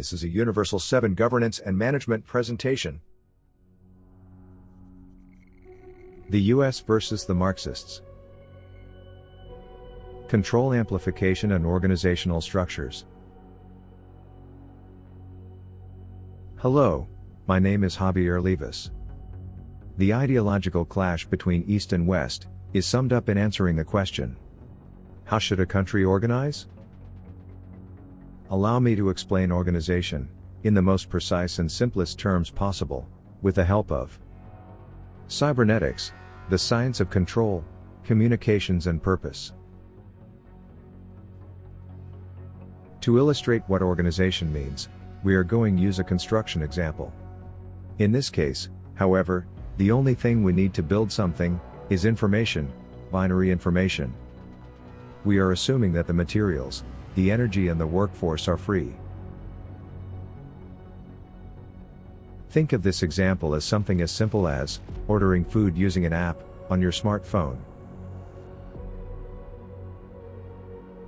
This is a Universal 7 Governance and Management presentation. The U.S. versus the Marxists. Control amplification and organizational structures. Hello, my name is Javier Levis. The ideological clash between East and West is summed up in answering the question: how should a country organize? Allow me to explain organization, in the most precise and simplest terms possible, with the help of Cybernetics, the science of control, communications and purpose. To illustrate what organization means, we are going to use a construction example. In this case, however, the only thing we need to build something is information, binary information. We are assuming that the materials, the energy and the workforce are free. Think of this example as something as simple as ordering food using an app on your smartphone.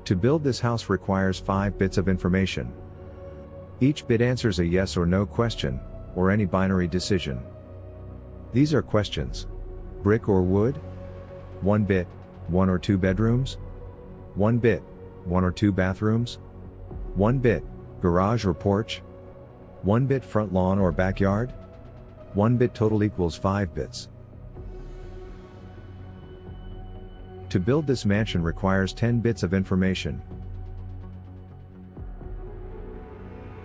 To build this house requires 5 bits of information. Each bit answers a yes or no question, or any binary decision. These are questions: brick or wood? 1 bit, 1 or 2 bedrooms? 1 bit, 1 or 2 bathrooms? 1 bit, garage or porch? 1 bit front lawn or backyard? 1 bit total equals 5 bits. To build this mansion requires 10 bits of information.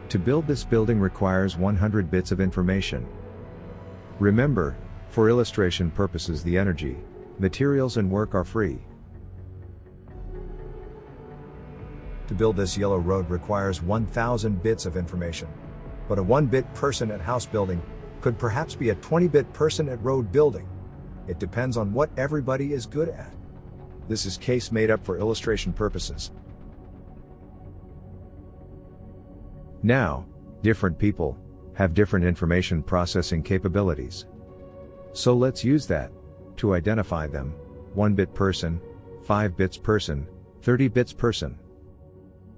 To build this building requires 100 bits of information. Remember, for illustration purposes, the energy, materials and work are free. To build this yellow road requires 1000 bits of information. But a 1-bit person at house building could perhaps be a 20-bit person at road building. It depends on what everybody is good at. This is case made up for illustration purposes. Now, different people have different information processing capabilities. So let's use that to identify them: 1-bit person, 5 bits person, 30 bits person.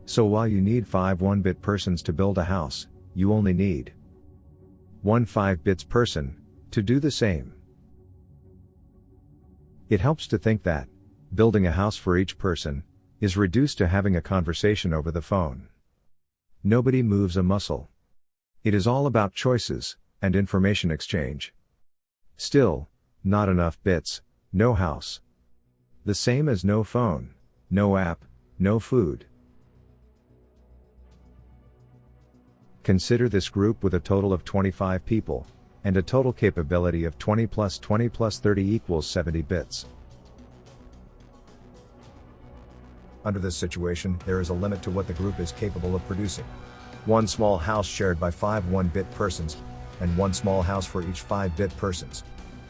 So while you need 5 1-bit persons to build a house, you only need 1 5 bits person to do the same. It helps to think that building a house for each person is reduced to having a conversation over the phone. Nobody moves a muscle. It is all about choices and information exchange. Still, not enough bits, no house. The same as no phone, no app, no food. Consider this group with a total of 25 people, and a total capability of 20 plus 20 plus 30 equals 70 bits. Under this situation, there is a limit to what the group is capable of producing. 1 small house shared by 5 1-bit persons, and 1 small house for each 5-bit persons.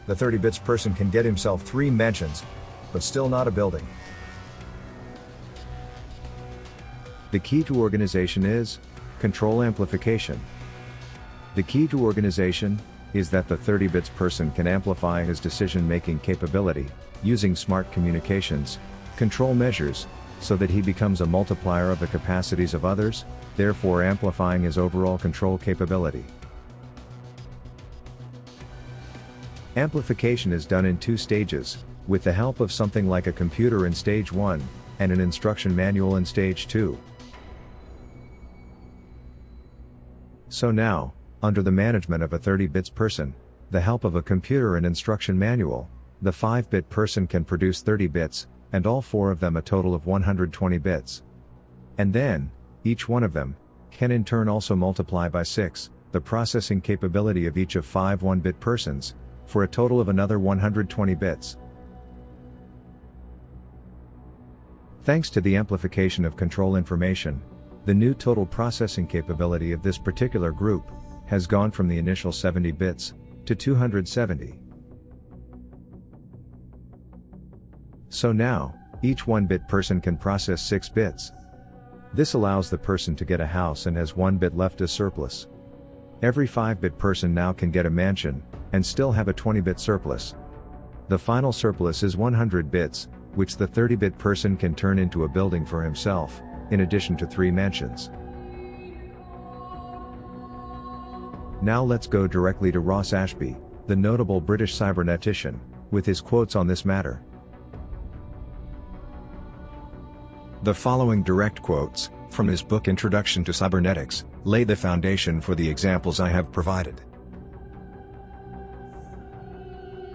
The 30 bits person can get himself 3 mansions, but still not a building. The key to organization is control amplification. The key to organization is that the 30 bits person can amplify his decision-making capability using smart communications, control measures, so that he becomes a multiplier of the capacities of others, therefore amplifying his overall control capability. Amplification is done in 2 stages, with the help of something like a computer in stage 1, and an instruction manual in stage 2. So now, under the management of a 30 bits person, the help of a computer and instruction manual, the 5-bit person can produce 30 bits, and all 4 of them a total of 120 bits. And then, each one of them can in turn also multiply by 6, the processing capability of each of 5 1-bit persons, for a total of another 120 bits. Thanks to the amplification of control information, the new total processing capability of this particular group has gone from the initial 70 bits to 270. So now, each 1-bit person can process 6 bits. This allows the person to get a house and has 1 bit left as surplus. Every 5-bit person now can get a mansion and still have a 20-bit surplus. The final surplus is 100 bits, which the 30-bit person can turn into a building for himself, in addition to 3 mansions. Now let's go directly to Ross Ashby, the notable British cybernetician, with his quotes on this matter. The following direct quotes, from his book Introduction to Cybernetics, lay the foundation for the examples I have provided.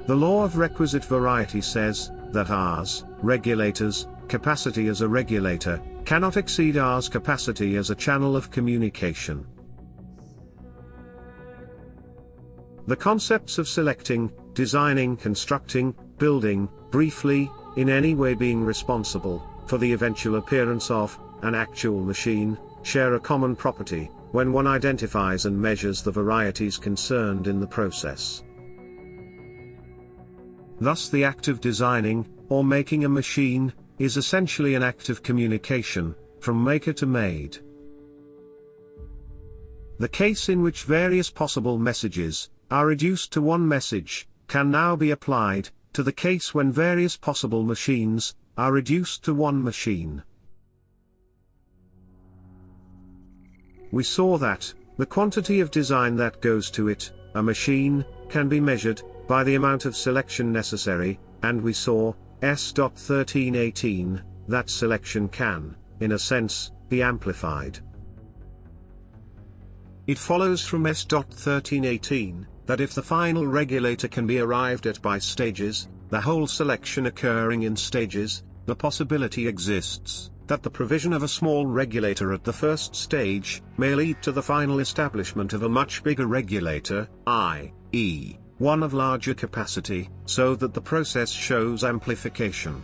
The law of requisite variety says that R's, regulators, capacity as a regulator, cannot exceed R's capacity as a channel of communication. The concepts of selecting, designing, constructing, building, briefly, in any way being responsible for the eventual appearance of an actual machine, share a common property, when one identifies and measures the varieties concerned in the process. Thus the act of designing, or making a machine, is essentially an act of communication, from maker to made. The case in which various possible messages are reduced to one message, can now be applied to the case when various possible machines are reduced to one machine. We saw that the quantity of design that goes to it, a machine, can be measured by the amount of selection necessary, and we saw, S.1318, that selection can, in a sense, be amplified. It follows from S.1318, that if the final regulator can be arrived at by stages, the whole selection occurring in stages, the possibility exists that the provision of a small regulator at the first stage may lead to the final establishment of a much bigger regulator, i.e., one of larger capacity, so that the process shows amplification.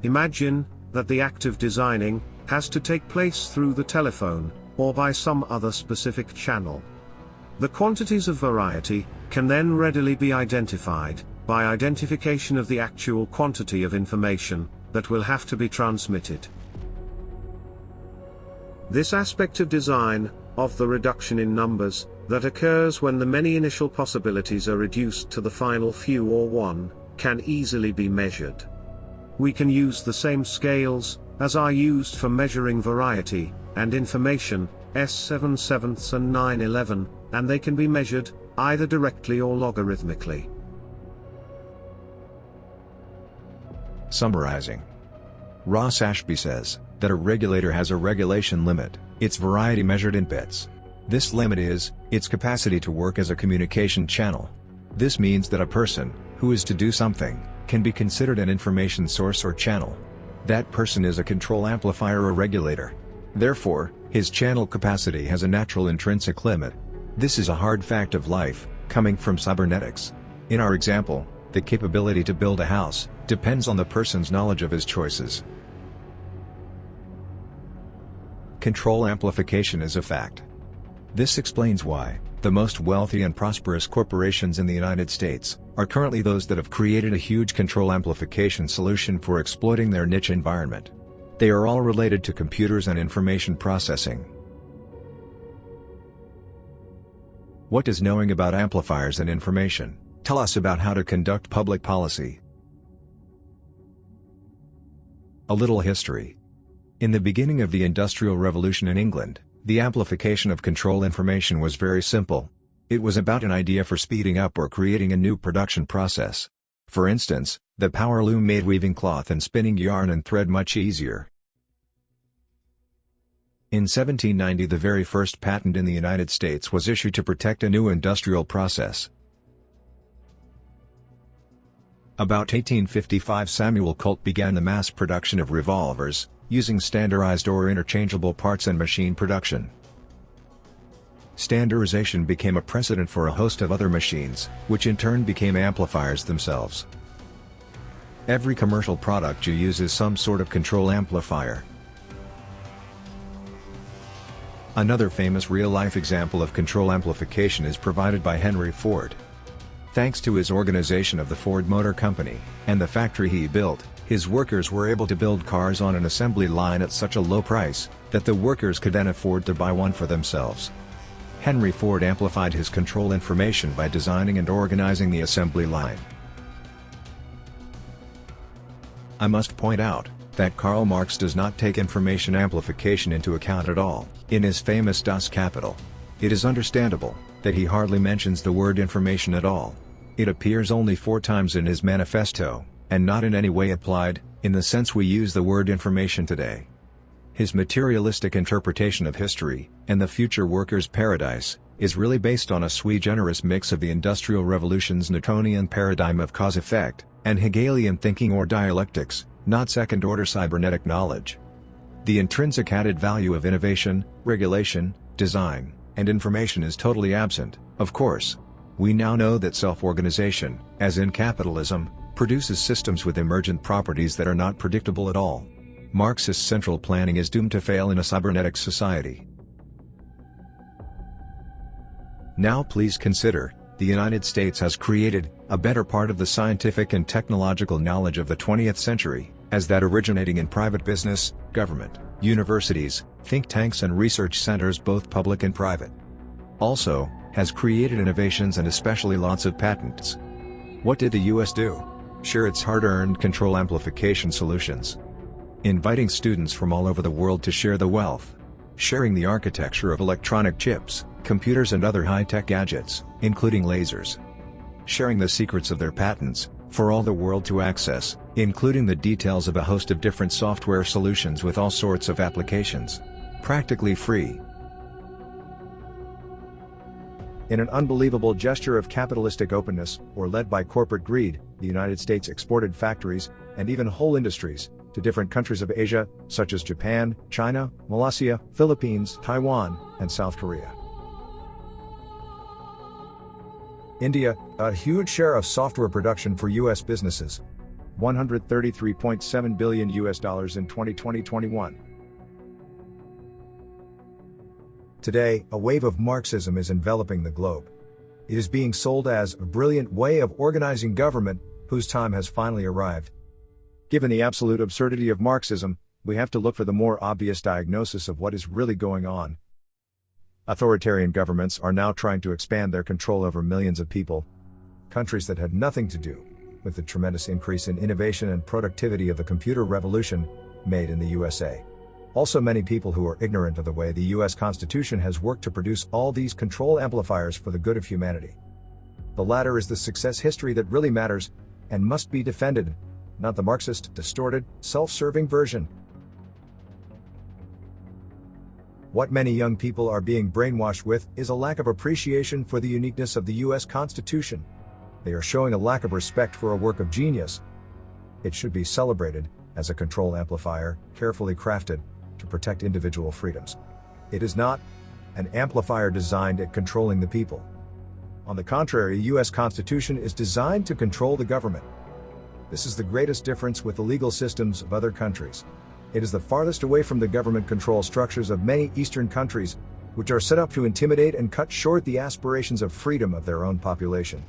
Imagine that the act of designing has to take place through the telephone, or by some other specific channel. The quantities of variety can then readily be identified by identification of the actual quantity of information that will have to be transmitted. This aspect of design, of the reduction in numbers, that occurs when the many initial possibilities are reduced to the final few or one, can easily be measured. We can use the same scales as are used for measuring variety and information, S7/7 and 9/11, and they can be measured either directly or logarithmically. Summarizing. Ross Ashby says that a regulator has a regulation limit, its variety measured in bits. This limit is its capacity to work as a communication channel. This means that a person who is to do something can be considered an information source or channel. That person is a control amplifier or regulator. Therefore, his channel capacity has a natural intrinsic limit. This is a hard fact of life, coming from cybernetics. In our example, the capability to build a house depends on the person's knowledge of his choices. Control amplification is a fact. This explains why the most wealthy and prosperous corporations in the United States are currently those that have created a huge control amplification solution for exploiting their niche environment. They are all related to computers and information processing. What does knowing about amplifiers and information tell us about how to conduct public policy? A little history. In the beginning of the Industrial Revolution in England, the amplification of control information was very simple. It was about an idea for speeding up or creating a new production process. For instance, the power loom made weaving cloth and spinning yarn and thread much easier. In 1790, the very first patent in the United States was issued to protect a new industrial process. About 1855, Samuel Colt began the mass production of revolvers, using standardized or interchangeable parts and machine production. Standardization became a precedent for a host of other machines, which in turn became amplifiers themselves. Every commercial product you use is some sort of control amplifier. Another famous real-life example of control amplification is provided by Henry Ford. Thanks to his organization of the Ford Motor Company, and the factory he built, his workers were able to build cars on an assembly line at such a low price, that the workers could then afford to buy one for themselves. Henry Ford amplified his control information by designing and organizing the assembly line. I must point out that Karl Marx does not take information amplification into account at all, in his famous Das Kapital. It is understandable that he hardly mentions the word information at all. It appears only 4 times in his manifesto, and not in any way applied, in the sense we use the word information today. His materialistic interpretation of history, and the future workers' paradise, is really based on a sui generis mix of the Industrial Revolution's Newtonian paradigm of cause-effect, and Hegelian thinking or dialectics, not second-order cybernetic knowledge. The intrinsic added value of innovation, regulation, design, and information is totally absent, of course. We now know that self-organization, as in capitalism, produces systems with emergent properties that are not predictable at all. Marxist central planning is doomed to fail in a cybernetic society. Now please consider, the United States has created a better part of the scientific and technological knowledge of the 20th century, as that originating in private business, government, universities, think tanks and research centers both public and private. Also, has created innovations and especially lots of patents. What did the US do? Share its hard-earned control amplification solutions. Inviting students from all over the world to share the wealth. Sharing the architecture of electronic chips, computers and other high-tech gadgets, including lasers. Sharing the secrets of their patents, for all the world to access, including the details of a host of different software solutions with all sorts of applications. Practically free. In an unbelievable gesture of capitalistic openness, or led by corporate greed, the United States exported factories, and even whole industries, to different countries of Asia, such as Japan, China, Malaysia, Philippines, Taiwan, and South Korea. India, a huge share of software production for US businesses. $133.7 billion in 2020-21. Today, a wave of Marxism is enveloping the globe. It is being sold as a brilliant way of organizing government, whose time has finally arrived. Given the absolute absurdity of Marxism, we have to look for the more obvious diagnosis of what is really going on. Authoritarian governments are now trying to expand their control over millions of people. Countries that had nothing to do with the tremendous increase in innovation and productivity of the computer revolution, made in the USA. Also many people who are ignorant of the way the US Constitution has worked to produce all these control amplifiers for the good of humanity. The latter is the success history that really matters, and must be defended, not the Marxist, distorted, self-serving version. What many young people are being brainwashed with is a lack of appreciation for the uniqueness of the US Constitution. They are showing a lack of respect for a work of genius. It should be celebrated as a control amplifier, carefully crafted to protect individual freedoms. It is not an amplifier designed at controlling the people. On the contrary, the US Constitution is designed to control the government. This is the greatest difference with the legal systems of other countries. It is the farthest away from the government control structures of many Eastern countries, which are set up to intimidate and cut short the aspirations of freedom of their own population.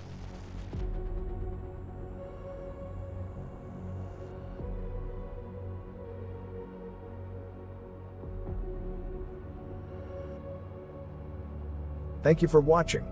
Thank you for watching.